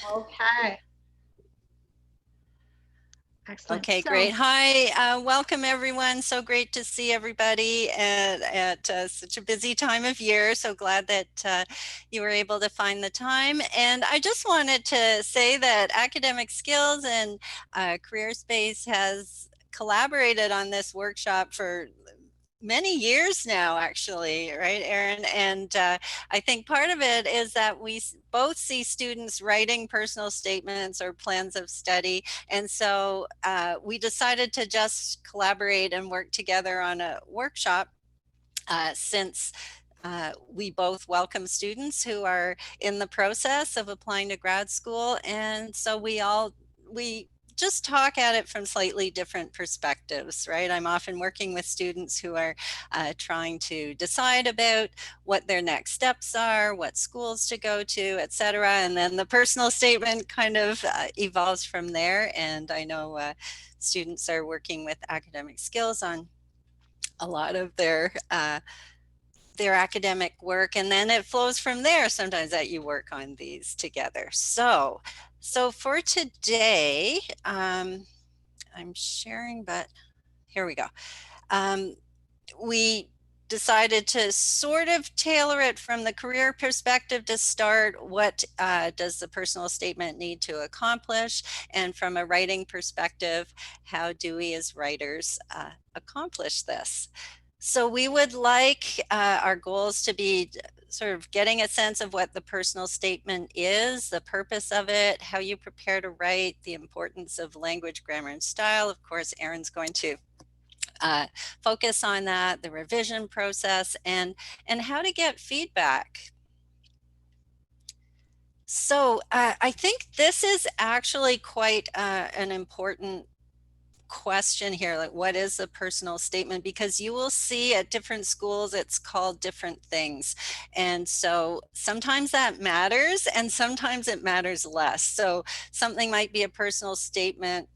Okay. Excellent. Okay, great. Hi, welcome everyone. So great to see everybody at such a busy time of year. So glad that you were able to find the time. And I just wanted to say that Academic Skills and Career Space has collaborated on this workshop for many years now, actually, right, Erin? And I think part of it is that we both see students writing personal statements or plans of study. And so we decided to just collaborate and work together on a workshop since we both welcome students who are in the process of applying to grad school. And so we just talk at it from slightly different perspectives, right? I'm often working with students who are trying to decide about what their next steps are, what schools to go to, etc. And then the personal statement kind of evolves from there. And I know students are working with Academic Skills on a lot of their academic work, and then it flows from there sometimes that you work on these together. So for today, I'm sharing, but here we go. Um, we decided to sort of tailor it from the career perspective to start. What does the personal statement need to accomplish? And from a writing perspective, how do we as writers accomplish this? So we would like our goals to be sort of getting a sense of what the personal statement is, the purpose of it, how you prepare to write, the importance of language, grammar, and style. Of course, Erin's going to focus on that, the revision process, and how to get feedback. So I think this is actually quite an important question here, like what is a personal statement, because you will see at different schools it's called different things, and so sometimes that matters and sometimes it matters less. So something might be a personal statement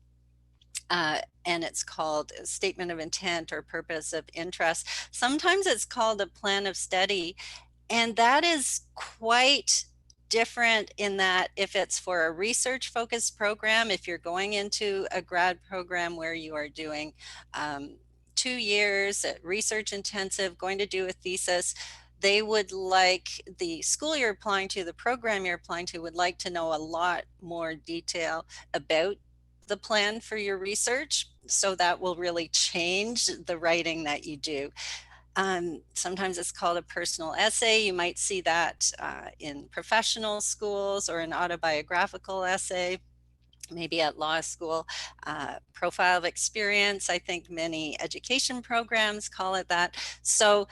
and it's called a statement of intent or purpose of interest. Sometimes it's called a plan of study, and that is quite different in that if it's for a research focused program, if you're going into a grad program where you are doing 2 years research intensive, going to do a thesis, they would like, the school you're applying to, the program you're applying to, would like to know a lot more detail about the plan for your research. So that will really change the writing that you do. Sometimes it's called a personal essay. You might see that in professional schools, or an autobiographical essay, maybe at law school. Profile of experience, I think many education programs call it that. So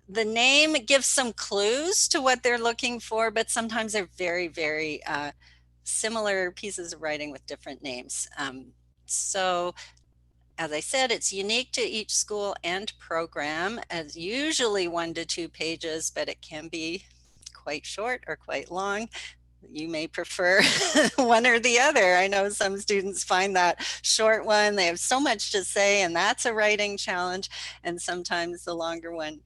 the name gives some clues to what they're looking for, but sometimes they're very, very similar pieces of writing with different names. So as I said, it's unique to each school and program, as usually 1 to 2 pages, but it can be quite short or quite long. You may prefer one or the other. I know some students find that short one, they have so much to say, and that's a writing challenge. And sometimes the longer one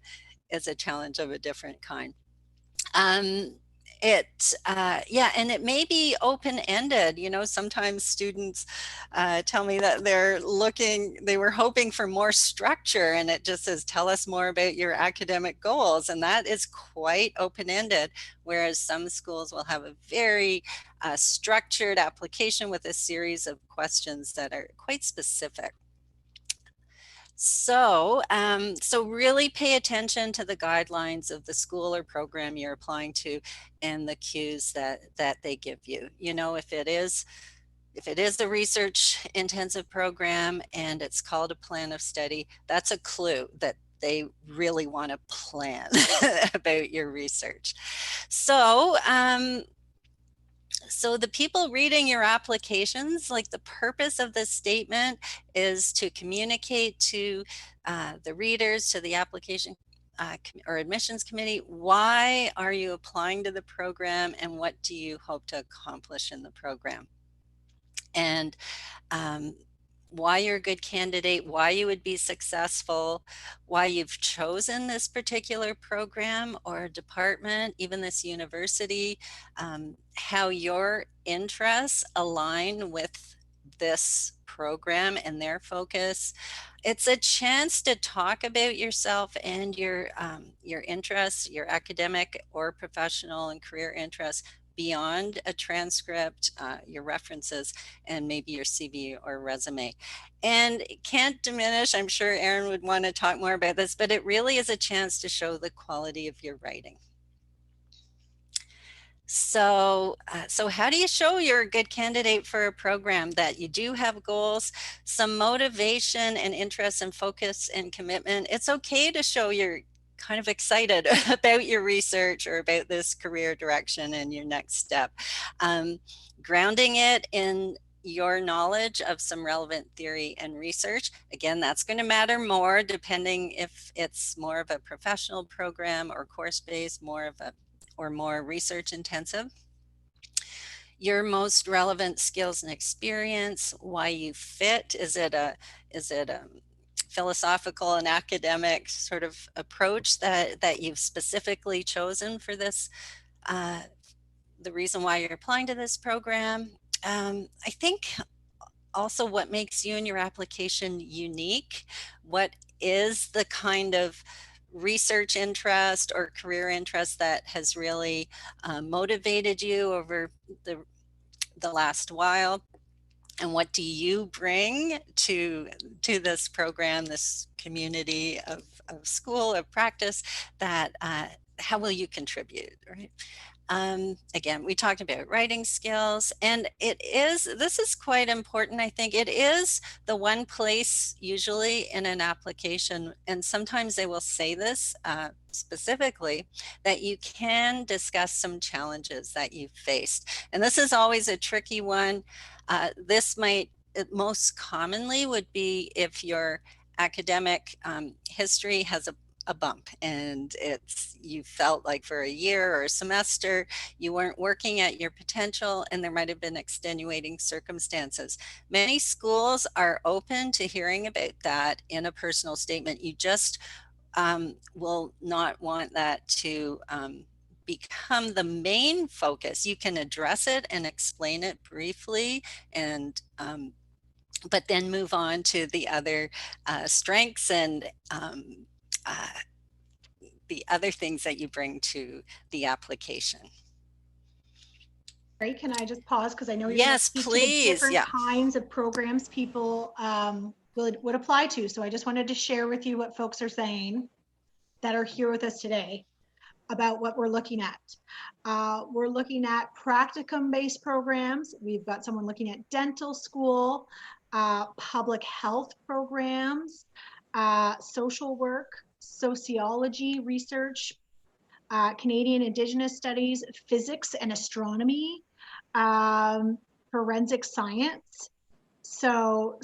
is a challenge of a different kind. Um, yeah, and it may be open-ended. You know, sometimes students tell me that they were hoping for more structure, and it just says, tell us more about your academic goals. And that is quite open-ended, whereas some schools will have a very structured application with a series of questions that are quite specific. So really pay attention to the guidelines of the school or program you're applying to and the cues that they give you. You know, if it is a research intensive program and it's called a plan of study, that's a clue that they really want to plan about your research. So the people reading your applications, like, the purpose of this statement is to communicate to the readers, to the application or admissions committee, why are you applying to the program and what do you hope to accomplish in the program? And why you're a good candidate, why you would be successful, why you've chosen this particular program or department, even this university, how your interests align with this program and their focus. It's a chance to talk about yourself and your interests, your academic or professional and career interests beyond a transcript, your references, and maybe your CV or resume. And it can't diminish, I'm sure Erin would want to talk more about this, but it really is a chance to show the quality of your writing. So how do you show you're a good candidate for a program? That you do have goals, some motivation and interest and focus and commitment. It's okay to show you're kind of excited about your research or about this career direction and your next step. Grounding it in your knowledge of some relevant theory and research. Again, that's going to matter more depending if it's more of a professional program or course-based, more research intensive. Your most relevant skills and experience, why you fit. Is it a philosophical and academic sort of approach that you've specifically chosen for this, the reason why you're applying to this program? I think also what makes you and your application unique. What is the kind of research interest or career interest that has really motivated you over the last while? And what do you bring to this program, this community of school, of practice, that how will you contribute, right? Again, we talked about writing skills, and this is quite important. I think it is the one place usually in an application, and sometimes they will say this specifically, that you can discuss some challenges that you've faced. And this is always a tricky one. It most commonly would be if your academic history has a bump, and you felt like for a year or a semester you weren't working at your potential, and there might have been extenuating circumstances. Many schools are open to hearing about that in a personal statement. You just will not want that to become the main focus. You can address it and explain it briefly, and but then move on to the other strengths and uh, the other things that you bring to the application. Great. Can I just pause? Because I know you're going to Yes, speak to the please. different Yeah. kinds of programs people would apply to. So I just wanted to share with you what folks are saying that are here with us today about what we're looking at. We're looking at practicum-based programs. We've got someone looking at dental school, public health programs, social work, sociology research, Canadian Indigenous studies, physics and astronomy, forensic science. So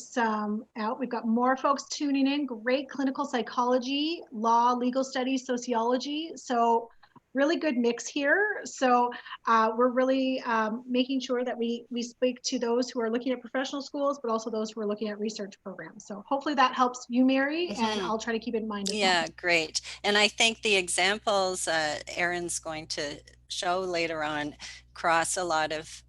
we've got more folks tuning in. Great clinical psychology, law, legal studies, sociology. So really good mix here. So we're really making sure that we speak to those who are looking at professional schools, but also those who are looking at research programs. So hopefully that helps you, Mary, and I'll try to keep it in mind as well. Yeah, great. And I think the examples Erin's going to show later on cross a lot of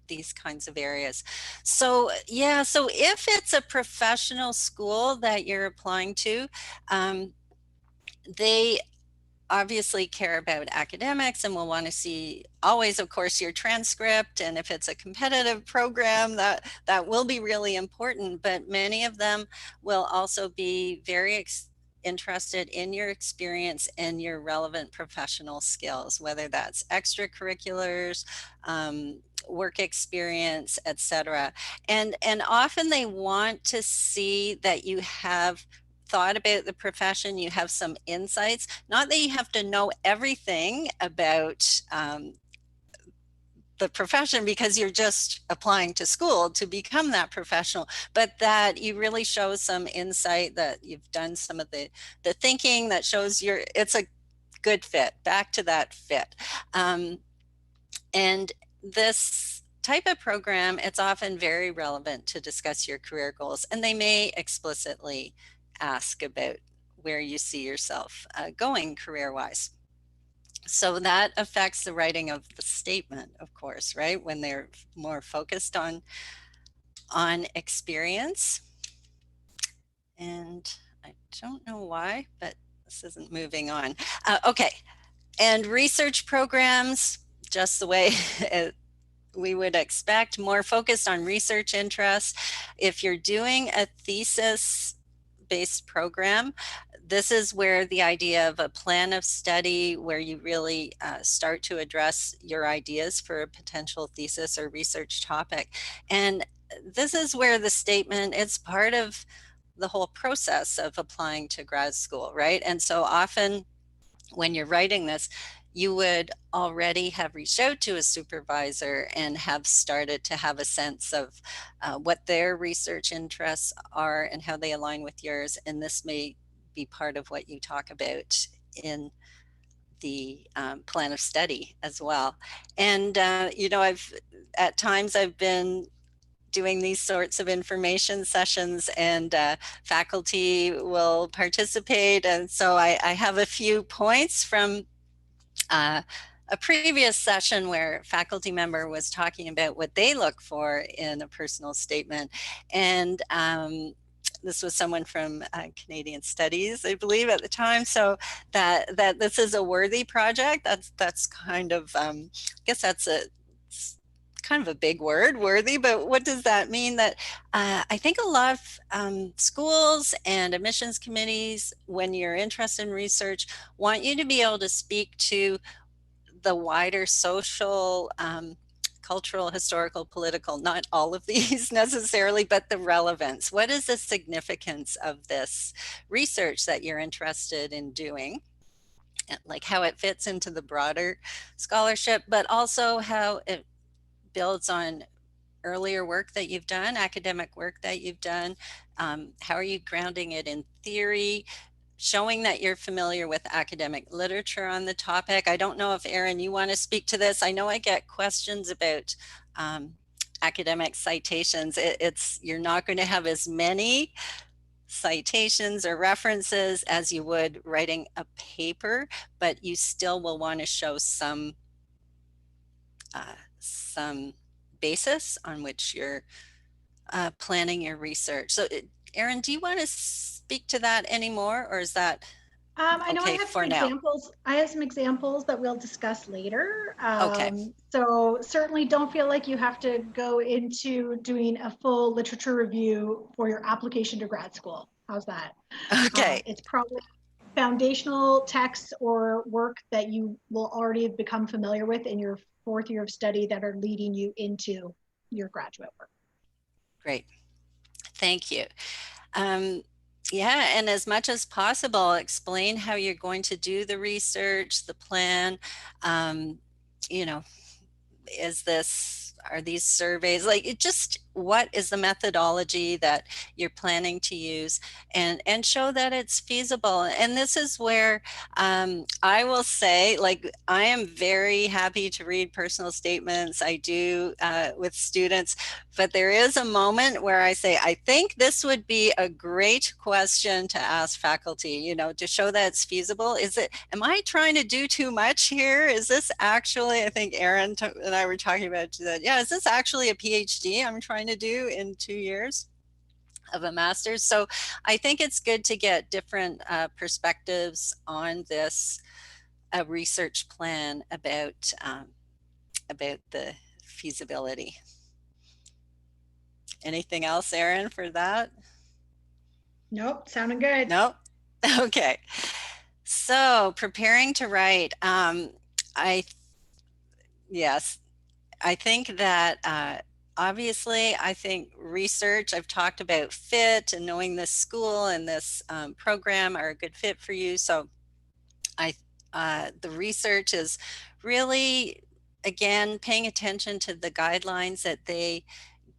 these kinds of areas. So yeah, so if it's a professional school that you're applying to, they obviously care about academics and will want to see always, of course, your transcript. And if it's a competitive program, that will be really important. But many of them will also be very interested in your experience and your relevant professional skills, whether that's extracurriculars, work experience, etc. And often they want to see that you have thought about the profession, you have some insights. Not that you have to know everything about the profession because you're just applying to school to become that professional, but that you really show some insight, that you've done some of the thinking that shows it's a good fit, back to that fit. And this type of program, it's often very relevant to discuss your career goals, and they may explicitly ask about where you see yourself going career-wise. So that affects the writing of the statement, of course, right? When they're more focused on experience. And I don't know why, but this isn't moving on. Okay, and research programs, just the way we would expect, more focused on research interests. If you're doing a thesis-based program, this is where the idea of a plan of study, where you really start to address your ideas for a potential thesis or research topic. And this is where the statement, it's part of the whole process of applying to grad school, right? And so often when you're writing this, you would already have reached out to a supervisor and have started to have a sense of what their research interests are and how they align with yours. And this may be part of what you talk about in the plan of study as well. And, you know, at times I've been doing these sorts of information sessions, and faculty will participate. And so I have a few points from a previous session where a faculty member was talking about what they look for in a personal statement. And this was someone from Canadian Studies, I believe, at the time. So that this is a worthy project. That's kind of, I guess that's kind of a big word, worthy, but what does that mean? That I think a lot of schools and admissions committees, when you're interested in research, want you to be able to speak to the wider social, cultural, historical, political, not all of these necessarily, but the relevance. What is the significance of this research that you're interested in doing? Like how it fits into the broader scholarship, but also how it builds on earlier work that you've done, academic work that you've done. How are you grounding it in theory, showing that you're familiar with academic literature on the topic? I don't know if, Erin, you want to speak to this. I know I get questions about academic citations. You're not going to have as many citations or references as you would writing a paper, but you still will want to show some basis on which you're planning your research. So Erin, do you want to speak to that anymore, or is that I know I okay have some for now? examples. I have some examples that we'll discuss later. Okay. So certainly don't feel like you have to go into doing a full literature review for your application to grad school. How's that? Okay. It's probably foundational texts or work that you will already have become familiar with in your fourth year of study that are leading you into your graduate work. Great. Thank you. Yeah, and as much as possible, explain how you're going to do the research, the plan. You know, are these surveys, like, what is the methodology that you're planning to use, and show that it's feasible. And this is where I will say, like, I am very happy to read personal statements. I do with students, but there is a moment where I say, I think this would be a great question to ask faculty, you know, to show that it's feasible. Am I trying to do too much here? Is this actually, I think Erin and I were talking about that. Yeah, is this actually a PhD I'm trying to do in 2 years of a master's? So I think it's good to get different perspectives on this research plan about the feasibility. Anything else, Erin, for that? Nope, sounding good. Nope. Okay. So preparing to write. Yes, I think that obviously, I think research, I've talked about fit and knowing this school and this program are a good fit for you. So the research is really, again, paying attention to the guidelines that they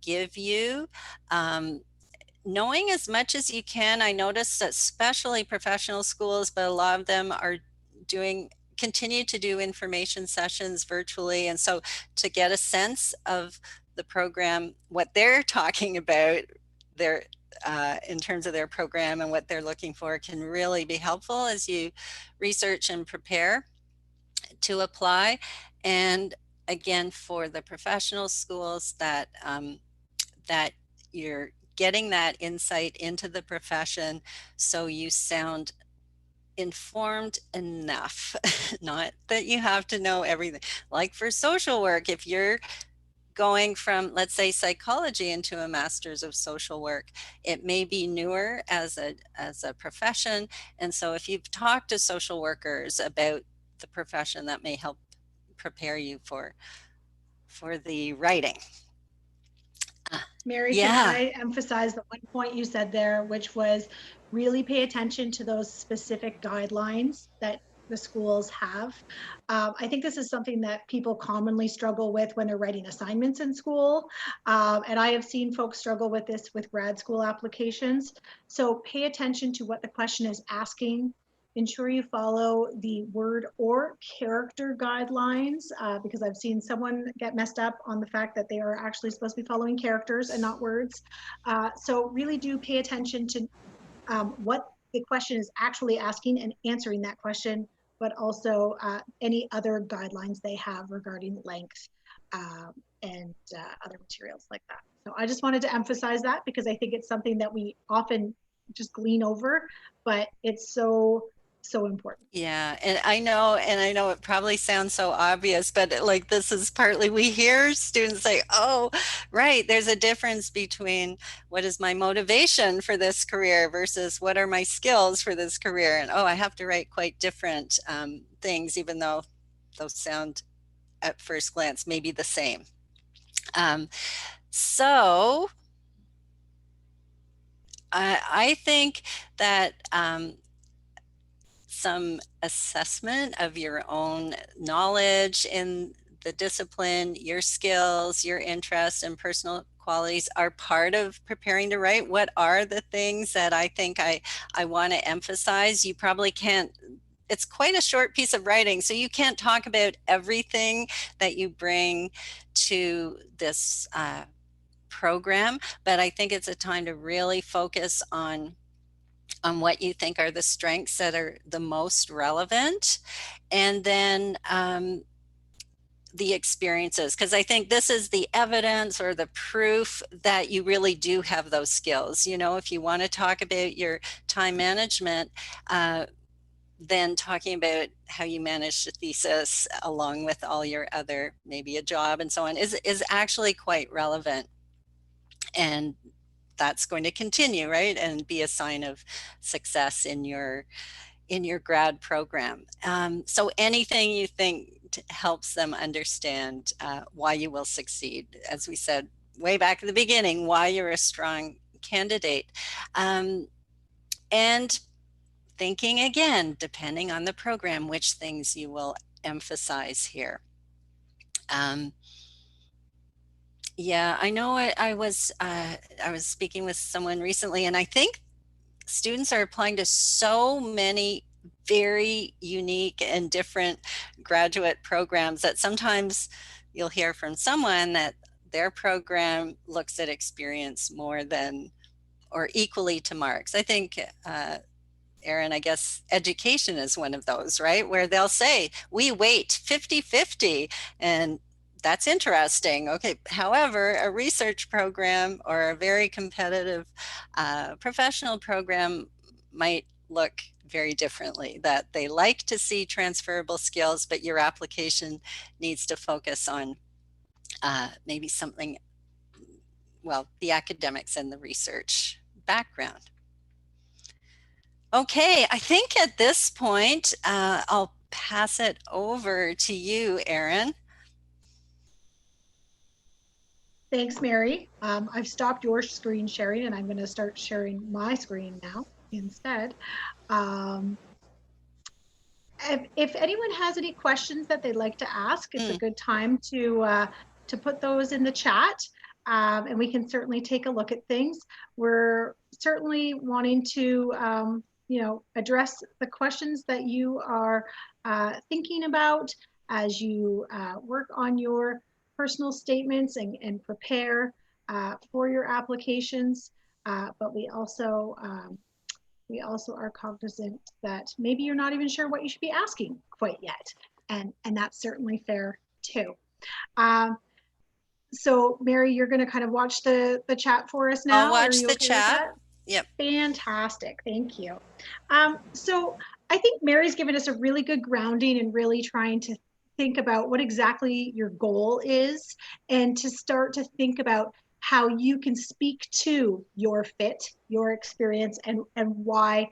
give you. Knowing as much as you can. I noticed that especially professional schools, but a lot of them are doing continue to do information sessions virtually. And so to get a sense of the program, what they're talking about, their in terms of their program and what they're looking for, can really be helpful as you research and prepare to apply. And again, for the professional schools, that that you're getting that insight into the profession so you sound informed enough. Not that you have to know everything. Like for social work, if you're going from, let's say, psychology into a master's of social work, it may be newer as a profession. And so if you've talked to social workers about the profession, that may help prepare you for the writing. Mary, can Yeah. I emphasize the one point you said there, which was really pay attention to those specific guidelines that the schools have. I think this is something that people commonly struggle with when they're writing assignments in school. And I have seen folks struggle with this with grad school applications. So pay attention to what the question is asking. Ensure you follow the word or character guidelines, because I've seen someone get messed up on the fact that they are actually supposed to be following characters and not words. So really do pay attention to what the question is actually asking and answering that question, but also any other guidelines they have regarding length and other materials like that. So I just wanted to emphasize that because I think it's something that we often just glean over, but it's so important. Yeah, and I know it probably sounds so obvious, but like this is partly we hear students say, "Oh, right, there's a difference between what is my motivation for this career versus what are my skills for this career." And oh, I have to write quite different things, even though those sound at first glance maybe the same. So I think that some assessment of your own knowledge in the discipline, your skills, your interests, and personal qualities are part of preparing to write. What are the things that I think I want to emphasize? You probably can't, it's quite a short piece of writing, so you can't talk about everything that you bring to this program, but I think it's a time to really focus on what you think are the strengths that are the most relevant, and then the experiences, because I think this is the evidence or the proof that you really do have those skills. You know, if you want to talk about your time management, then talking about how you manage the thesis along with all your other, maybe a job and so on, is actually quite relevant. And that's going to continue, right, and be a sign of success in your grad program. So anything you think helps them understand why you will succeed, as we said way back at the beginning, why you're a strong candidate, and thinking again, depending on the program, which things you will emphasize here. Yeah, I know I was speaking with someone recently, and I think students are applying to so many very unique and different graduate programs that sometimes you'll hear from someone that their program looks at experience more than or equally to marks. I think Erin, I guess education is one of those, right? Where they'll say, we weight 50-50, and that's interesting. Okay, however, a research program or a very competitive professional program might look very differently, that they like to see transferable skills, but your application needs to focus on maybe something, well, the academics and the research background. Okay, I think at this point, I'll pass it over to you, Erin. Thanks, Mary. I've stopped your screen sharing and I'm going to start sharing my screen now instead. If anyone has any questions that they'd like to ask, it's a good time to put those in the chat, and we can certainly take a look at things. We're certainly wanting to, you know, address the questions that you are thinking about as you work on your personal statements and prepare for your applications. But we also are cognizant that maybe you're not even sure what you should be asking quite yet. And that's certainly fair too. So Mary, you're going to kind of watch the chat for us now. I'll watch Are you the okay with chat. that? Yep. Fantastic. Thank you. So I think Mary's given us a really good grounding and really trying to think about what exactly your goal is and to start to think about how you can speak to your fit, your experience, and why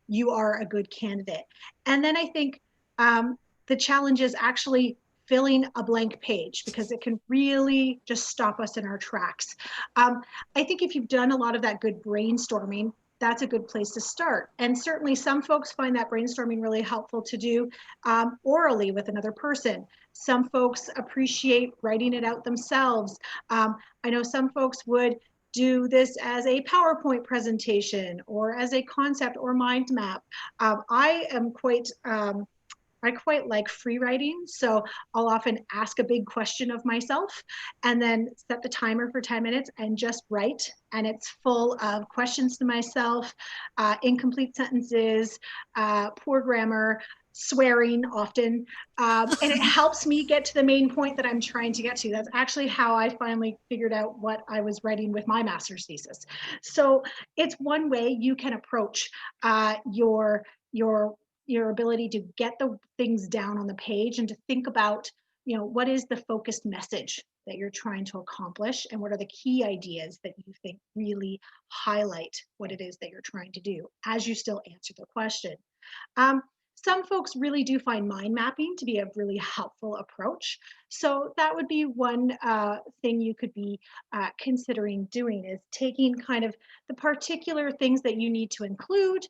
you are a good candidate. And then I think the challenge is actually filling a blank page, because it can really just stop us in our tracks. I think if you've done a lot of that good brainstorming, that's a good place to start. And certainly some folks find that brainstorming really helpful to do orally with another person. Some folks appreciate writing it out themselves. I know some folks would do this as a PowerPoint presentation or as a concept or mind map. I quite like free writing, so I'll often ask a big question of myself and then set the timer for 10 minutes and just write. And it's full of questions to myself, incomplete sentences, poor grammar, swearing often, and it helps me get to the main point that I'm trying to get to. That's actually how I finally figured out what I was writing with my master's thesis. So it's one way you can approach your ability to get the things down on the page and to think about, what is the focused message that you're trying to accomplish, and what are the key ideas that you think really highlight what it is that you're trying to do as you still answer the question. Some folks really do find mind mapping to be a really helpful approach. So that would be one thing you could be considering doing, is taking kind of the particular things that you need to include,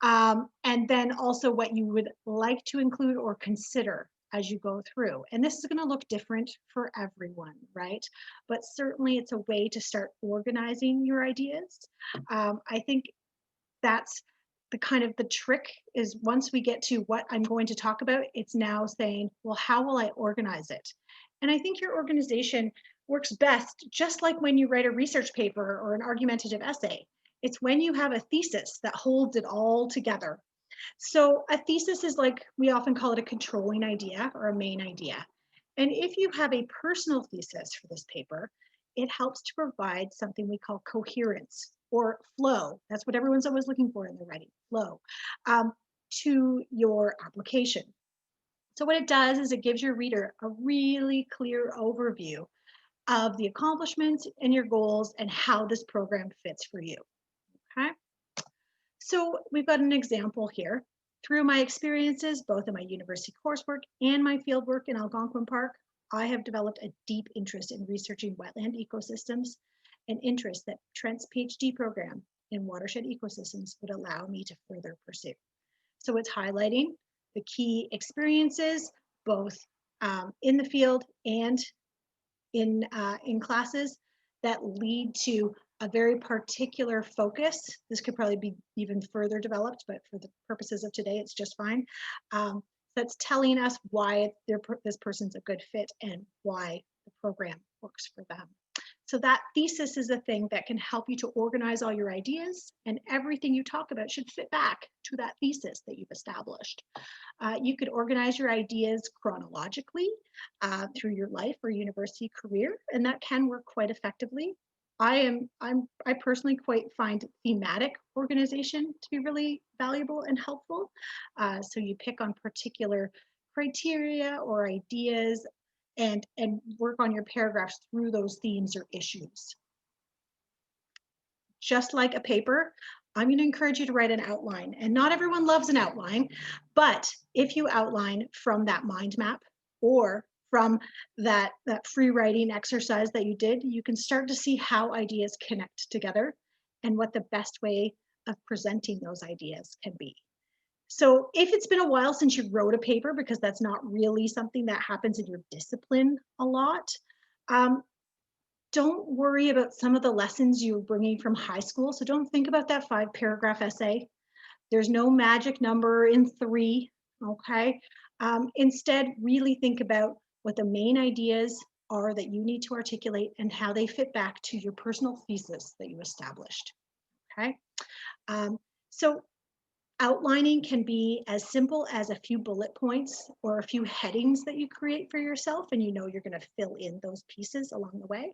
and then also what you would like to include or consider as you go through. And this is going to look different for everyone, right? But certainly it's a way to start organizing your ideas. I think that's the trick, is once we get to what I'm going to talk about, it's now saying, well, how will I organize it? And I think your organization works best just like when you write a research paper or an argumentative essay. It's when you have a thesis that holds it all together. So a thesis is, like, we often call it a controlling idea or a main idea. And if you have a personal thesis for this paper, it helps to provide something we call coherence or flow. That's what everyone's always looking for in their writing, flow, to your application. So what it does is it gives your reader a really clear overview of the accomplishments and your goals and how this program fits for you, okay? So we've got an example here. Through my experiences, both in my university coursework and my fieldwork in Algonquin Park, I have developed a deep interest in researching wetland ecosystems, an interest that Trent's PhD program in watershed ecosystems would allow me to further pursue. So it's highlighting the key experiences, both in the field and in classes, that lead to a very particular focus. This could probably be even further developed, but for the purposes of today, it's just fine. That's telling us why this person's a good fit and why the program works for them. So that thesis is a thing that can help you to organize all your ideas, and everything you talk about should fit back to that thesis that you've established. You could organize your ideas chronologically through your life or university career, and that can work quite effectively. I personally quite find thematic organization to be really valuable and helpful. So you pick on particular criteria or ideas and work on your paragraphs through those themes or issues. Just like a paper, I'm going to encourage you to write an outline. And not everyone loves an outline, but if you outline from that mind map or from that free writing exercise that you did, you can start to see how ideas connect together and what the best way of presenting those ideas can be. So if it's been a while since you wrote a paper, because that's not really something that happens in your discipline a lot, don't worry about some of the lessons you're bringing from high school. So don't think about that 5-paragraph essay. There's no magic number in 3 okay? Instead, really think about what the main ideas are that you need to articulate and how they fit back to your personal thesis that you established, okay? So outlining can be as simple as a few bullet points or a few headings that you create for yourself, and you know you're going to fill in those pieces along the way.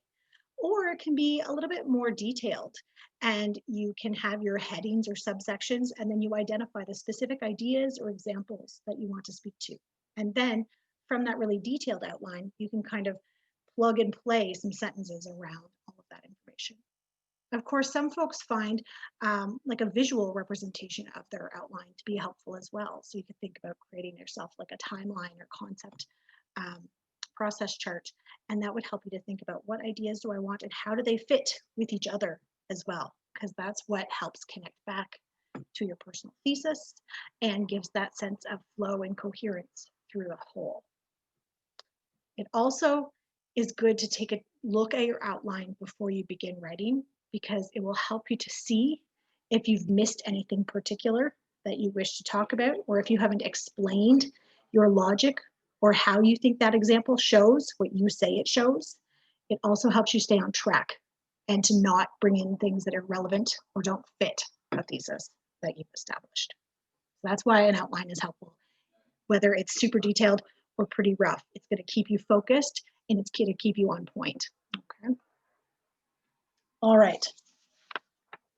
Or it can be a little bit more detailed, and you can have your headings or subsections, and then you identify the specific ideas or examples that you want to speak to. And then from that really detailed outline, you can kind of plug and play some sentences around all of that information. Of course, some folks find like a visual representation of their outline to be helpful as well. So you could think about creating yourself like a timeline or concept process chart, and that would help you to think about what ideas do I want and how do they fit with each other as well, because that's what helps connect back to your personal thesis and gives that sense of flow and coherence through the whole. It also is good to take a look at your outline before you begin writing, because it will help you to see if you've missed anything particular that you wish to talk about, or if you haven't explained your logic or how you think that example shows what you say it shows. It also helps you stay on track and to not bring in things that are relevant or don't fit a thesis that you've established. So that's why an outline is helpful. Whether it's super detailed or pretty rough, it's going to keep you focused and it's going to keep you on point. Okay. All right.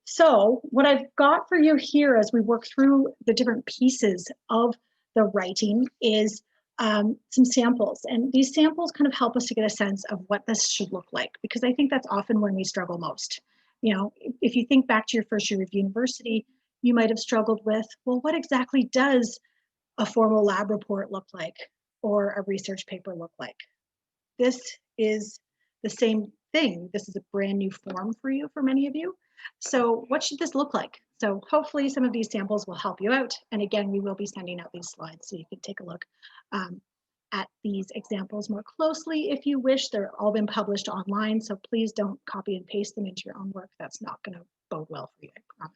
So what I've got for you here as we work through the different pieces of the writing is some samples. And these samples kind of help us to get a sense of what this should look like, because I think that's often when we struggle most. You know, if you think back to your first year of university, you might have struggled with, well, what exactly does a formal lab report look like or a research paper look like? This is the same thing. This is a brand new form for you, for many of you. So what should this look like? So hopefully some of these samples will help you out. And again, we will be sending out these slides so you can take a look at these examples more closely if you wish. They're all been published online, so please don't copy and paste them into your own work. That's not going to bode well for you, I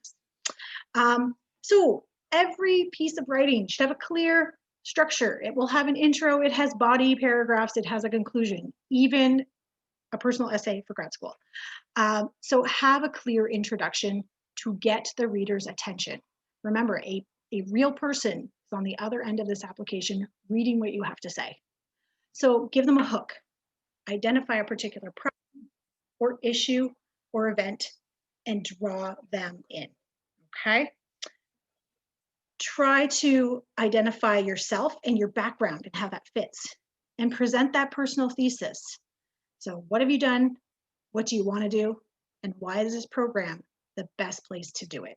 promise. So every piece of writing should have a clear structure. It will have an intro, it has body paragraphs, it has a conclusion, even a personal essay for grad school. So have a clear introduction to get the reader's attention. Remember, a real person is on the other end of this application reading what you have to say. So give them a hook, identify a particular problem or issue or event and draw them in, okay? Try to identify yourself and your background and how that fits and present that personal thesis. So what have you done? What do you want to do? And why is this program the best place to do it?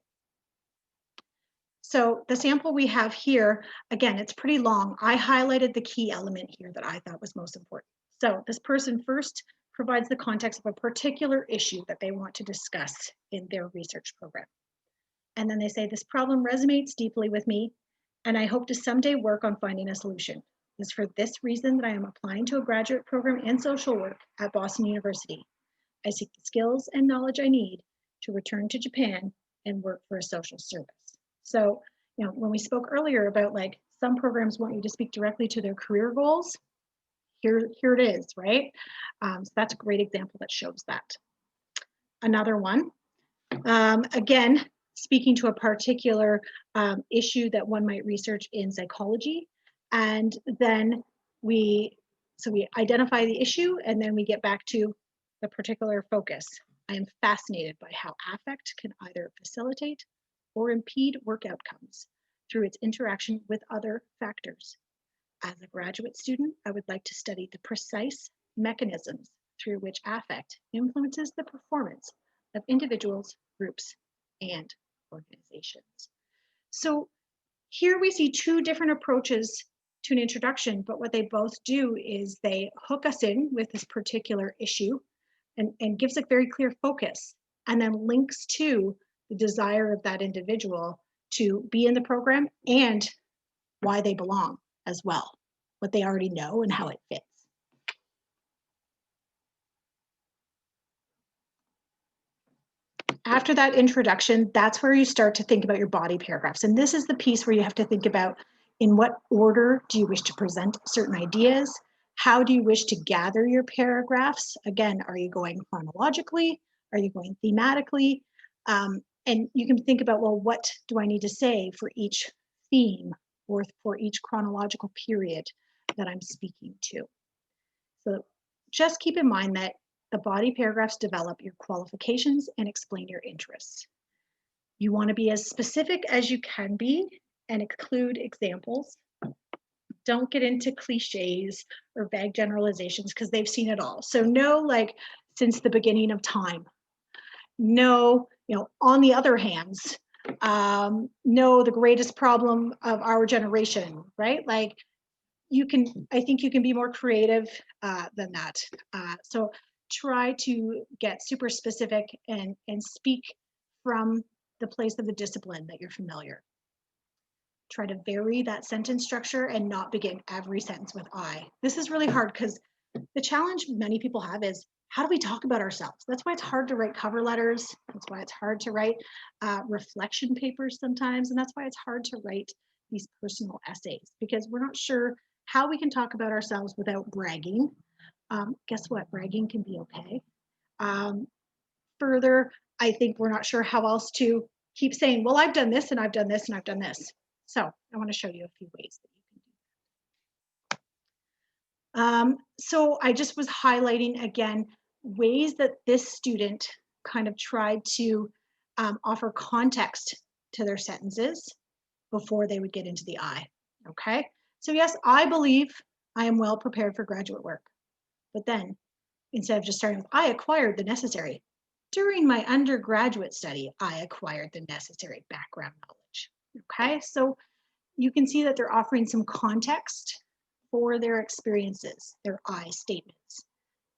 So the sample we have here, again, it's pretty long. I highlighted the key element here that I thought was most important. So this person first provides the context of a particular issue that they want to discuss in their research program. And then they say, this problem resonates deeply with me, and I hope to someday work on finding a solution. It's for this reason that I am applying to a graduate program in social work at Boston University. I seek the skills and knowledge I need to return to Japan and work for a social service. So, you know, when we spoke earlier about like some programs want you to speak directly to their career goals, here it is, right? So that's a great example that shows that. Another one, again, speaking to a particular issue that one might research in psychology, and then we identify the issue and then we get back to the particular focus. I am fascinated by how affect can either facilitate or impede work outcomes through its interaction with other factors. As a graduate student, I would like to study the precise mechanisms through which affect influences the performance of individuals, groups, and organizations. So here we see two different approaches to an introduction, but what they both do is they hook us in with this particular issue and gives a very clear focus, and then links to the desire of that individual to be in the program and why they belong as well, what they already know and how it fits. After that introduction, that's where you start to think about your body paragraphs. And this is the piece where you have to think about In what order do you wish to present certain ideas? How do you wish to gather your paragraphs? Again, are you going chronologically? Are you going thematically? And you can think about, well, what do I need to say for each theme or for each chronological period that I'm speaking to? So just keep in mind that the body paragraphs develop your qualifications and explain your interests. You want to be as specific as you can be and include examples. Don't get into cliches or vague generalizations because they've seen it all. So no, like, since the beginning of time. No, on the other hands, no, the greatest problem of our generation, right? Like, I think you can be more creative than that. So try to get super specific and speak from the place of the discipline that you're familiar. Try to vary that sentence structure and not begin every sentence with I. This is really hard because the challenge many people have is, how do we talk about ourselves? That's why it's hard to write cover letters. That's why it's hard to write reflection papers sometimes. And that's why it's hard to write these personal essays, because we're not sure how we can talk about ourselves without bragging. Guess what? Bragging can be okay. Further, I think we're not sure how else to keep saying, well, I've done this and I've done this and I've done this. So I want to show you a few ways that you can do that. So I just was highlighting again ways that this student kind of tried to offer context to their sentences before they would get into the I. Okay, so yes, I believe I am well prepared for graduate work. But then instead of just starting with, I acquired the necessary. During my undergraduate study, I acquired the necessary background knowledge. Okay, so you can see that they're offering some context for their experiences, their I statements.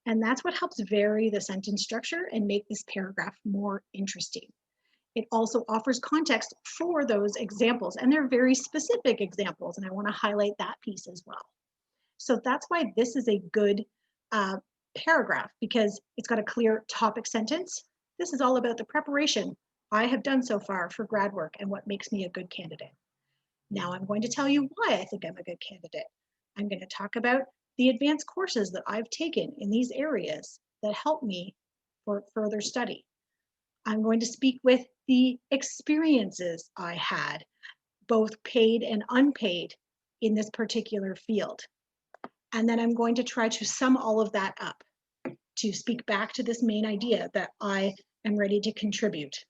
And that's what helps vary the sentence structure and make this paragraph more interesting. It also offers context for those examples, and they're very specific examples, and I want to highlight that piece as well. So that's why this is a good paragraph, because it's got a clear topic sentence. This is all about the preparation I have done so far for grad work and what makes me a good candidate. Now I'm going to tell you why I think I'm a good candidate. I'm going to talk about the advanced courses that I've taken in these areas that help me for further study. I'm going to speak with the experiences I had, both paid and unpaid, in this particular field. And then I'm going to try to sum all of that up to speak back to this main idea that I am ready to contribute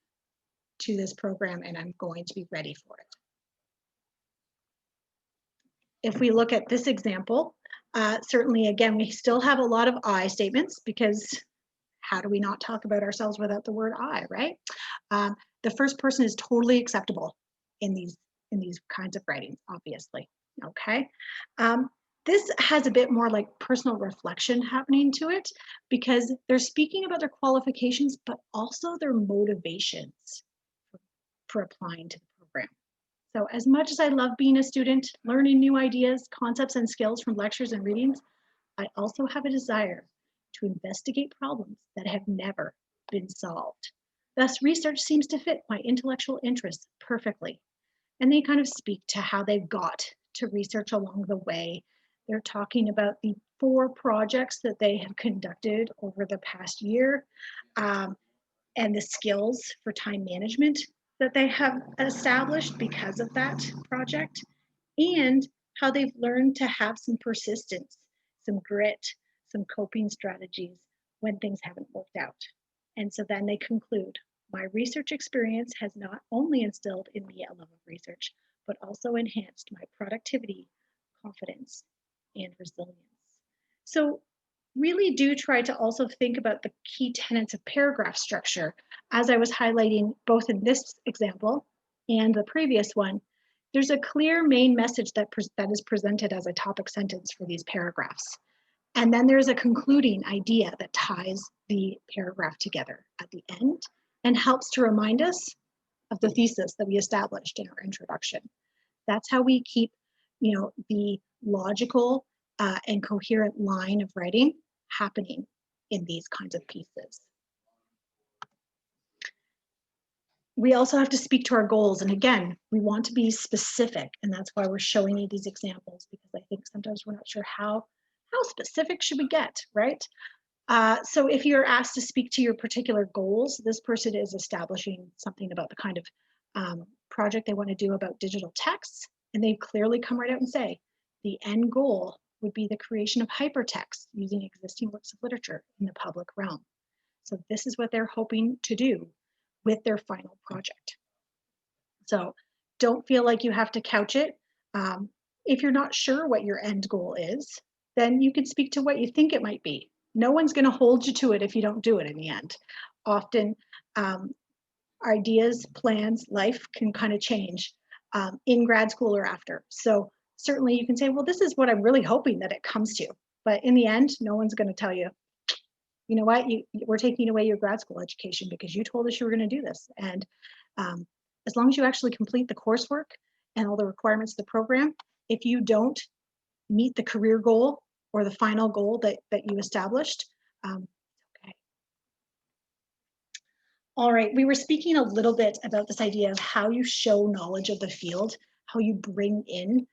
to this program and I'm going to be ready for it. If we look at this example, certainly, again, we still have a lot of I statements, because how do we not talk about ourselves without the word I, right? The first person is totally acceptable in these kinds of writings, obviously, okay? This has a bit more like personal reflection happening to it, because they're speaking about their qualifications, but also their motivations for applying to the program. So as much as I love being a student, learning new ideas, concepts, and skills from lectures and readings, I also have a desire to investigate problems that have never been solved. Thus, research seems to fit my intellectual interests perfectly. And they kind of speak to how they've got to research along the way. They're talking about the 4 projects that they have conducted over the past year, and the skills for time management that they have established because of that project, and how they've learned to have some persistence, some grit, some coping strategies when things haven't worked out. And so then they conclude, my research experience has not only instilled in me a love of research, but also enhanced my productivity, confidence, and resilience. So really do try to also think about the key tenets of paragraph structure. As I was highlighting both in this example and the previous one, there's a clear main message that is presented as a topic sentence for these paragraphs. And then there's a concluding idea that ties the paragraph together at the end and helps to remind us of the thesis that we established in our introduction. That's how we keep, the logical and coherent line of writing happening in these kinds of pieces. We also have to speak to our goals. And again, we want to be specific. And that's why we're showing you these examples, because I think sometimes we're not sure how specific should we get, right? So if you're asked to speak to your particular goals, this person is establishing something about the kind of project they want to do about digital texts. And they clearly come right out and say, the end goal would be the creation of hypertext using existing works of literature in the public realm. So this is what they're hoping to do with their final project. So don't feel like you have to couch it. If you're not sure what your end goal is, then you can speak to what you think it might be. No one's going to hold you to it if you don't do it in the end. Often ideas, plans, life can kind of change in grad school or after. So certainly you can say, well, this is what I'm really hoping that it comes to. But in the end, no one's going to tell you, you know what, we're taking away your grad school education because you told us you were going to do this. And as long as you actually complete the coursework and all the requirements of the program, if you don't meet the career goal or the final goal that you established, okay. All right, we were speaking a little bit about this idea of how you show knowledge of the field, how you bring in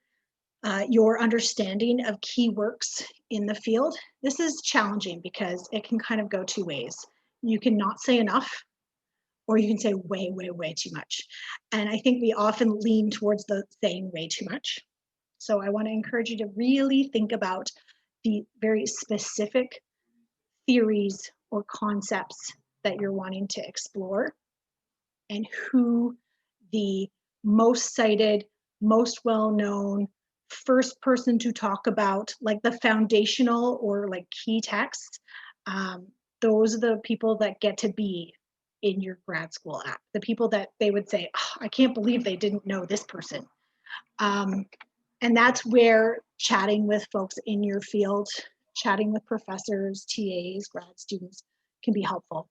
your understanding of key works in the field. This is challenging because it can kind of go two ways. You can not say enough, or you can say way, way, way too much. And I think we often lean towards the saying way too much. So I want to encourage you to really think about the very specific theories or concepts that you're wanting to explore and who the most cited, most well-known, first person to talk about, like the foundational or like key texts, those are the people that get to be in your grad school app, the people that they would say, oh, I can't believe they didn't know this person. And that's where chatting with folks in your field, chatting with professors, TAs, grad students can be helpful.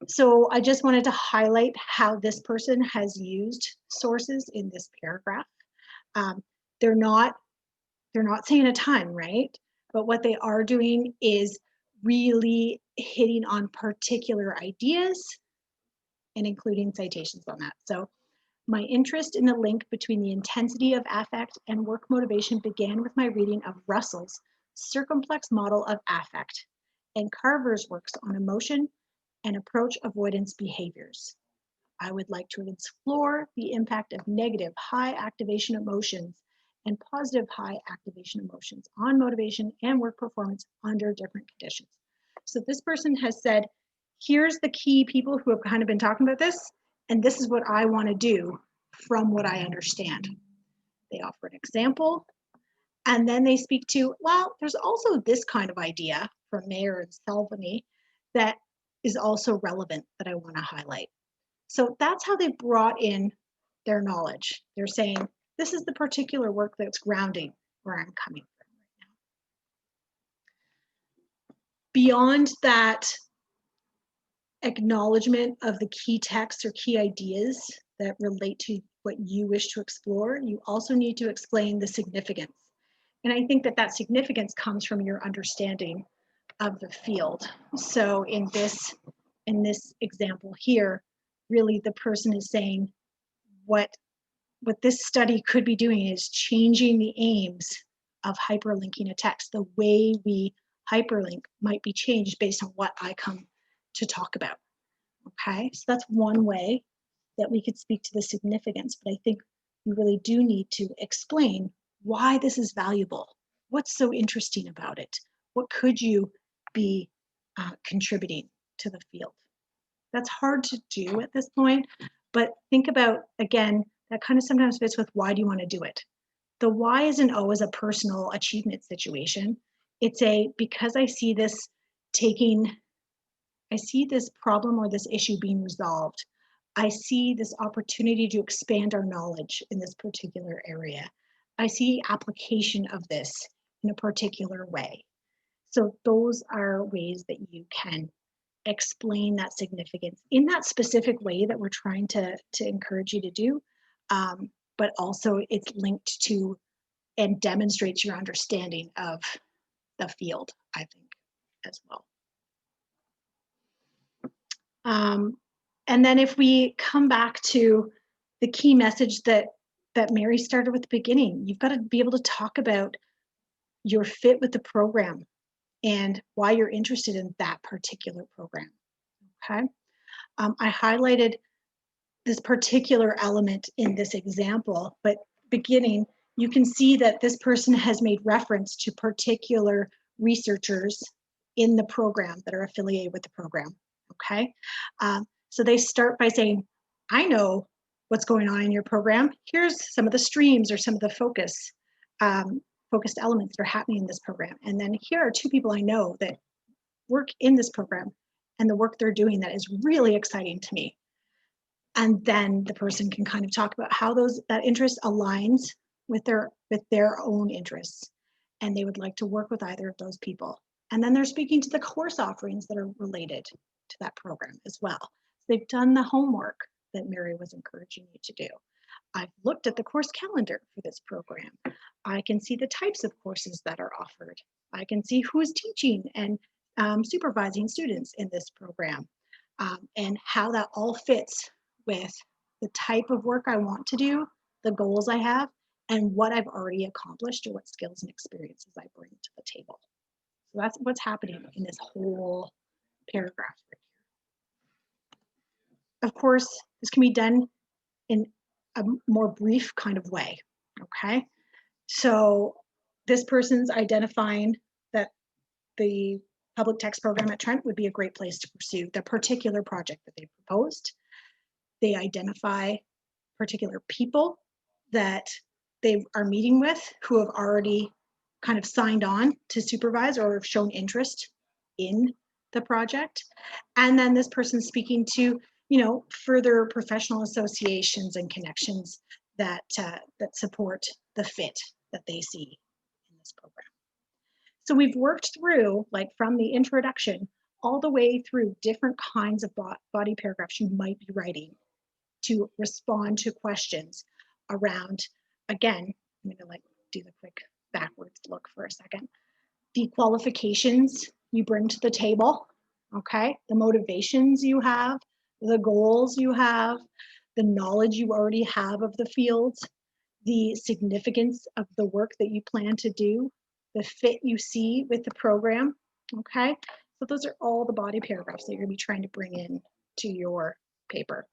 So I just wanted to highlight how this person has used sources in this paragraph. They're not saying a ton, right? But what they are doing is really hitting on particular ideas and including citations on that. So my interest in the link between the intensity of affect and work motivation began with my reading of Russell's circumplex model of affect and Carver's works on emotion and approach avoidance behaviors. I would like to explore the impact of negative high activation emotions and positive high activation emotions on motivation and work performance under different conditions. So this person has said, here's the key people who have kind of been talking about this, and this is what I want to do from what I understand. They offer an example, and then they speak to, well, there's also this kind of idea from Mayer and Salvini that is also relevant that I want to highlight. So that's how they brought in their knowledge. They're saying, this is the particular work that's grounding where I'm coming from right now. Beyond that acknowledgement of the key texts or key ideas that relate to what you wish to explore, you also need to explain the significance. And I think that that significance comes from your understanding of the field. So in this example here, really the person is saying what this study could be doing is changing the aims of hyperlinking a text. The way we hyperlink might be changed based on what I come to talk about. Okay, so that's one way that we could speak to the significance, but I think you really do need to explain why this is valuable. What's so interesting about it? What could you be contributing to the field? That's hard to do at this point, but think about, again, that kind of sometimes fits with why do you want to do it? The why isn't always a personal achievement situation. It's because I see this problem or this issue being resolved. I see this opportunity to expand our knowledge in this particular area. I see application of this in a particular way. So those are ways that you can explain that significance in that specific way that we're trying to encourage you to do, but also it's linked to and demonstrates your understanding of the field, I think, as well. And then if we come back to the key message that Mary started with the beginning, you've got to be able to talk about your fit with the program and why you're interested in that particular program. Okay. I highlighted this particular element in this example, but beginning, you can see that this person has made reference to particular researchers in the program that are affiliated with the program. Okay. So they start by saying, I know what's going on in your program. Here's some of the streams or some of the focused elements that are happening in this program. And then here are two people I know that work in this program and the work they're doing that is really exciting to me. And then the person can kind of talk about how that interest aligns with their own interests, and they would like to work with either of those people. And then they're speaking to the course offerings that are related to that program as well. They've done the homework that Mary was encouraging you to do. I've looked at the course calendar for this program. I can see the types of courses that are offered. I can see who's teaching and supervising students in this program, and how that all fits with the type of work I want to do, the goals I have, and what I've already accomplished or what skills and experiences I bring to the table. So that's what's happening in this whole paragraph right here. Of course, this can be done in a more brief kind of way, okay? So this person's identifying that the public text program at Trent would be a great place to pursue the particular project that they proposed. They identify particular people that they are meeting with who have already kind of signed on to supervise or have shown interest in the project. And then this person's speaking to, further professional associations and connections that support the fit that they see in this program. So we've worked through, like from the introduction all the way through different kinds of body paragraphs you might be writing to respond to questions around, again, I'm gonna do the quick backwards look for a second. The qualifications you bring to the table, okay? The motivations you have, the goals you have, the knowledge you already have of the fields, the significance of the work that you plan to do, the fit you see with the program, okay? So those are all the body paragraphs that you're gonna be trying to bring in to your paper.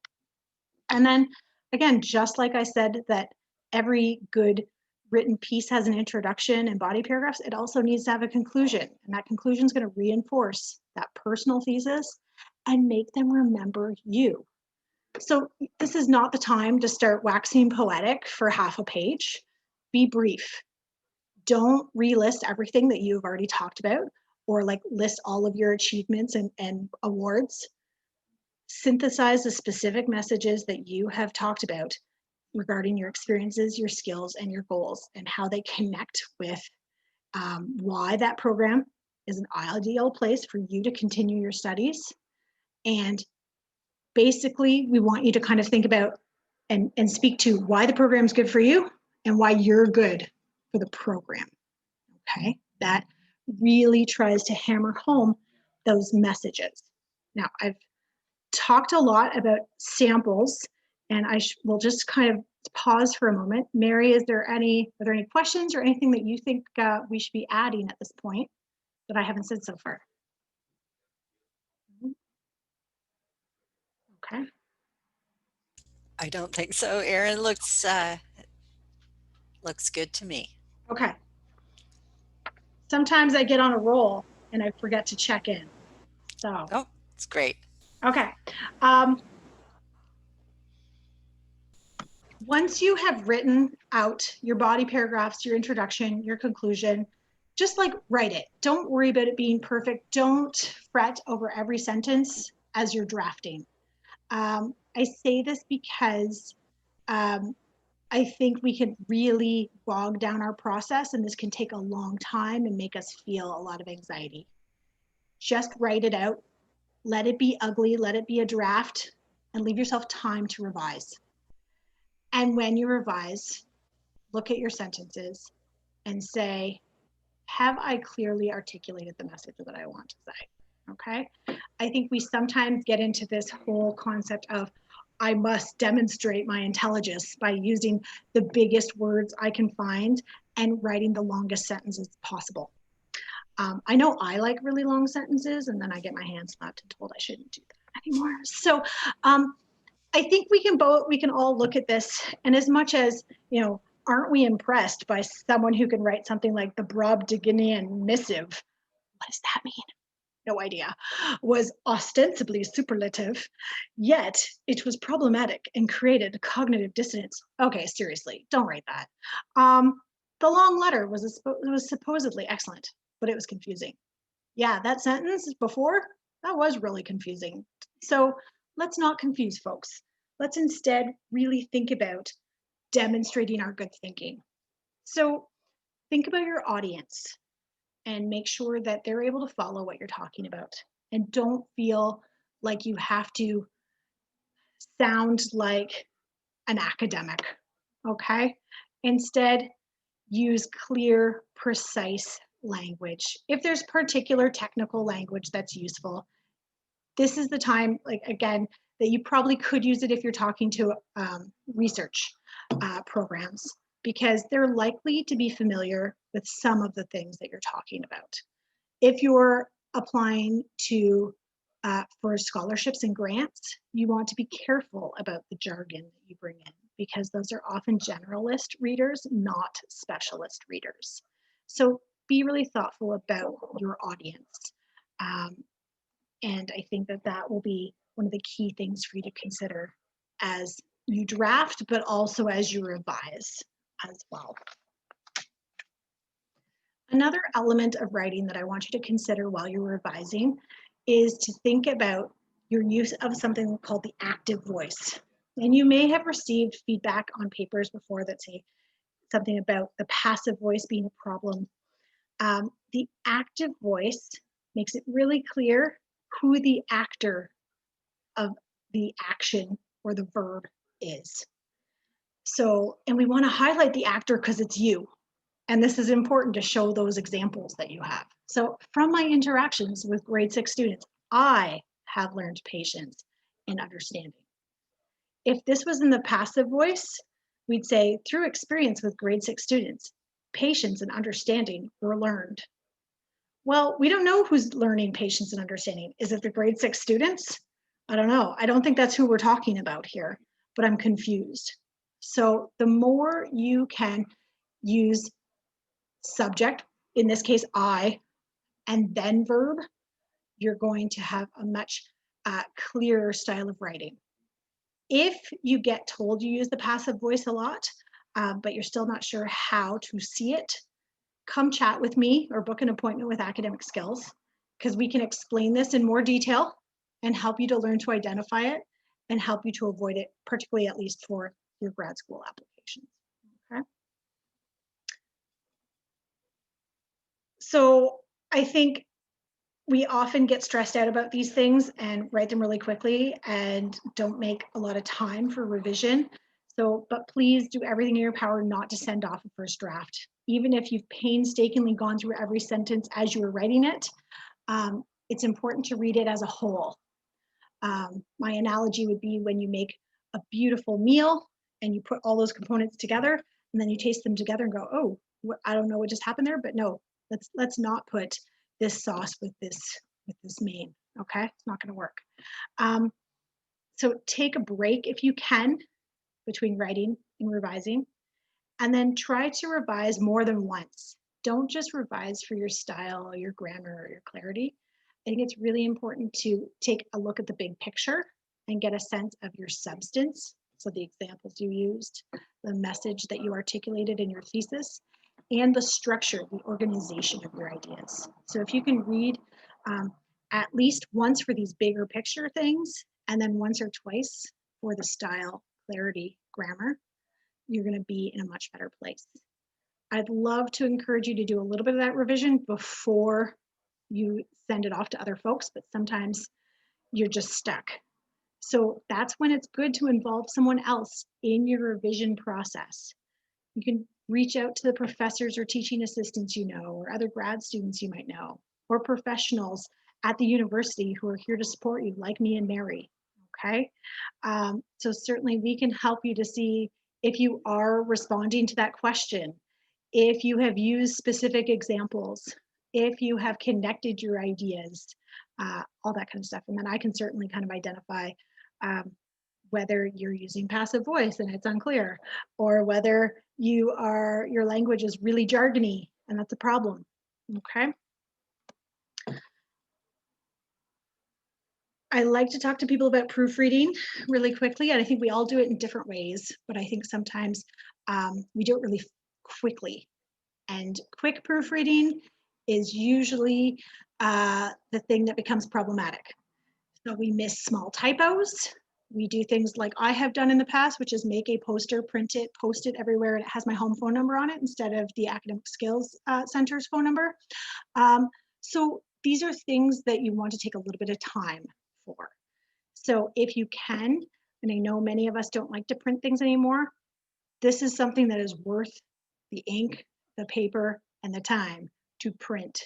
And then again, just like I said that every good written piece has an introduction and body paragraphs, it also needs to have a conclusion. And that conclusion is going to reinforce that personal thesis and make them remember you. So this is not the time to start waxing poetic for half a page. Be brief. Don't relist everything that you've already talked about or list all of your achievements and awards. Synthesize the specific messages that you have talked about regarding your experiences, your skills, and your goals, and how they connect with why that program is an ideal place for you to continue your studies. And basically, we want you to kind of think about and speak to why the program is good for you and why you're good for the program. Okay, that really tries to hammer home those messages. Now, I've talked a lot about samples, and I will just kind of pause for a moment. Mary, are there any questions or anything that you think we should be adding at this point that I haven't said so far? Okay. I don't think so. Erin, looks good to me. Okay. Sometimes I get on a roll and I forget to check in. So. Oh, it's great. Okay. Once you have written out your body paragraphs, your introduction, your conclusion, just write it. Don't worry about it being perfect. Don't fret over every sentence as you're drafting. I say this because I think we can really bog down our process, and this can take a long time and make us feel a lot of anxiety. Just write it out. Let it be ugly. Let it be a draft, and leave yourself time to revise. And when you revise, look at your sentences and say, have I clearly articulated the message that I want to say? okay? I think we sometimes get into this whole concept of I must demonstrate my intelligence by using the biggest words I can find and writing the longest sentences possible. I know I like really long sentences, and then I get my hand slapped and told I shouldn't do that anymore. So I think we can all look at this, and as much as, aren't we impressed by someone who can write something like the Brobdingnagian missive? What does that mean? No idea, was ostensibly superlative, yet it was problematic and created cognitive dissonance. Okay, seriously, don't write that. The long letter was supposedly excellent, but it was confusing. Yeah, that sentence before, that was really confusing. So let's not confuse folks. Let's instead really think about demonstrating our good thinking. So think about your audience and make sure that they're able to follow what you're talking about. And don't feel like you have to sound like an academic, okay? Instead, use clear, precise language. If there's particular technical language that's useful, this is the time, like again, that you probably could use it if you're talking to research programs, because they're likely to be familiar with some of the things that you're talking about. If you're applying to for scholarships and grants, you want to be careful about the jargon that you bring in, because those are often generalist readers, not specialist readers. So be really thoughtful about your audience. And I think that that will be one of the key things for you to consider as you draft, but also as you revise as well. Another element of writing that I want you to consider while you're revising is to think about your use of something called the active voice. And you may have received feedback on papers before that say something about the passive voice being a problem. The active voice makes it really clear who the actor of the action or the verb is. So, and we want to highlight the actor because it's you. And this is important to show those examples that you have. So from my interactions with grade 6 students, I have learned patience and understanding. If this was in the passive voice, we'd say through experience with grade 6 students, patience and understanding were learned. Well, we don't know who's learning patience and understanding. Is it the grade 6 students? I don't know. I don't think that's who we're talking about here, but I'm confused. So the more you can use subject, in this case, I, and then verb, you're going to have a much clearer style of writing. If you get told you use the passive voice a lot, but you're still not sure how to see it, come chat with me or book an appointment with Academic Skills, because we can explain this in more detail and help you to learn to identify it and help you to avoid it, particularly at least for your grad school applications. Okay. So I think we often get stressed out about these things and write them really quickly and don't make a lot of time for revision. So, but please do everything in your power not to send off a first draft. Even if you've painstakingly gone through every sentence as you were writing it, it's important to read it as a whole. My analogy would be when you make a beautiful meal and you put all those components together and then you taste them together and go, oh, I don't know what just happened there, but no, let's not put this sauce with this main. Okay, it's not going to work. So take a break if you can between writing and revising, and then try to revise more than once. Don't just revise for your style, your grammar, or your clarity. I think it's really important to take a look at the big picture and get a sense of your substance. So the examples you used, the message that you articulated in your thesis, and the structure, the organization of your ideas. So if you can read at least once for these bigger picture things, and then once or twice for the style, clarity, grammar, you're going to be in a much better place. I'd love to encourage you to do a little bit of that revision before you send it off to other folks, but sometimes you're just stuck. So that's when it's good to involve someone else in your revision process. You can reach out to the professors or teaching assistants you know, or other grad students you might know, or professionals at the university who are here to support you, like me and Mary, okay? So certainly we can help you to see if you are responding to that question, if you have used specific examples, if you have connected your ideas, all that kind of stuff. And then I can certainly kind of identify whether you're using passive voice and it's unclear, or whether your language is really jargony and that's a problem, okay? I like to talk to people about proofreading really quickly, and I think we all do it in different ways, but I think sometimes we do it really quickly. And quick proofreading is usually the thing that becomes problematic. So we miss small typos. We do things like I have done in the past, which is make a poster, print it, post it everywhere, and it has my home phone number on it instead of the Academic Skills Center's phone number. So these are things that you want to take a little bit of time for. So if you can, and I know many of us don't like to print things anymore, this is something that is worth the ink, the paper, and the time to print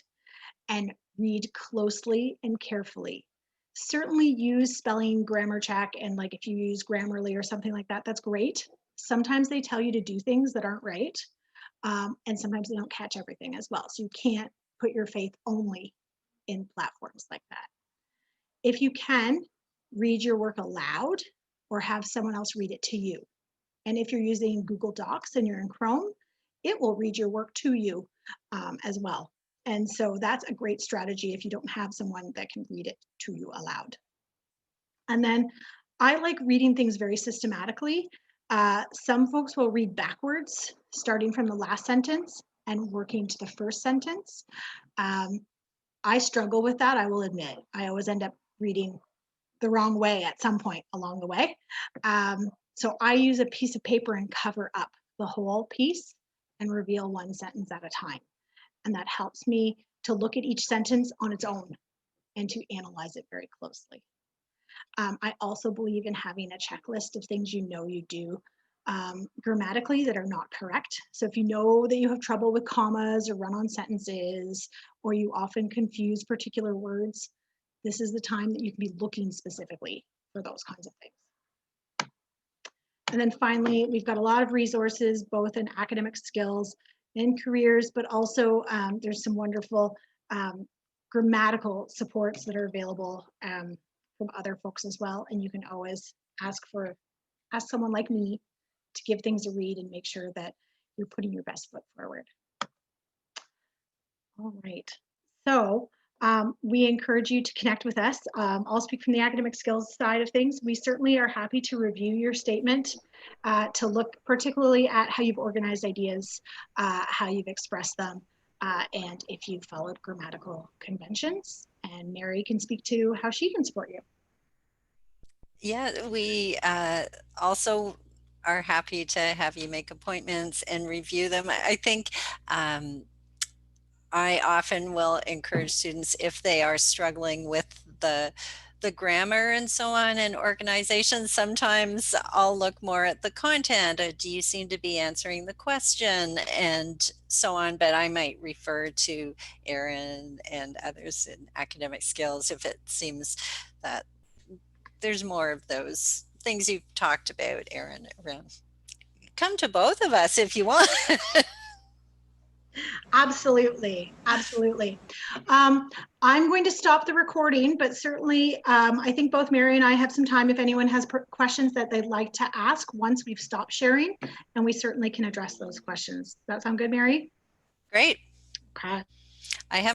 and read closely and carefully. Certainly use spelling, grammar check, and like if you use Grammarly or something like that, that's great. Sometimes they tell you to do things that aren't right, and sometimes they don't catch everything as well. So you can't put your faith only in platforms like that. If you can, read your work aloud or have someone else read it to you. And if you're using Google Docs and you're in Chrome, it will read your work to you as well. And so that's a great strategy if you don't have someone that can read it to you aloud. And then I like reading things very systematically. Some folks will read backwards, starting from the last sentence and working to the first sentence. I struggle with that, I will admit. I always end up reading the wrong way at some point along the way. So I use a piece of paper and cover up the whole piece and reveal one sentence at a time. And that helps me to look at each sentence on its own and to analyze it very closely. I also believe in having a checklist of things you know you do grammatically that are not correct. So if you know that you have trouble with commas or run-on sentences, or you often confuse particular words, this is the time that you can be looking specifically for those kinds of things. And then finally, we've got a lot of resources, both in academic skills and careers, but also there's some wonderful grammatical supports that are available from other folks as well. And you can always ask someone like me to give things a read and make sure that you're putting your best foot forward. All right. So we encourage you to connect with us. I'll speak from the academic skills side of things. We certainly are happy to review your statement, to look particularly at how you've organized ideas, how you've expressed them, and if you've followed grammatical conventions. And Mary can speak to how she can support you. Yeah, we also are happy to have you make appointments and review them. I think I often will encourage students, if they are struggling with the grammar and so on and organization, sometimes I'll look more at the content. Do you seem to be answering the question and so on? But I might refer to Erin and others in academic skills if it seems that there's more of those things you've talked about, Erin. Come to both of us if you want. Absolutely, absolutely. I'm going to stop the recording, but certainly I think both Mary and I have some time if anyone has questions that they'd like to ask once we've stopped sharing, and we certainly can address those questions. Does that sound good, Mary? Great. Okay. I have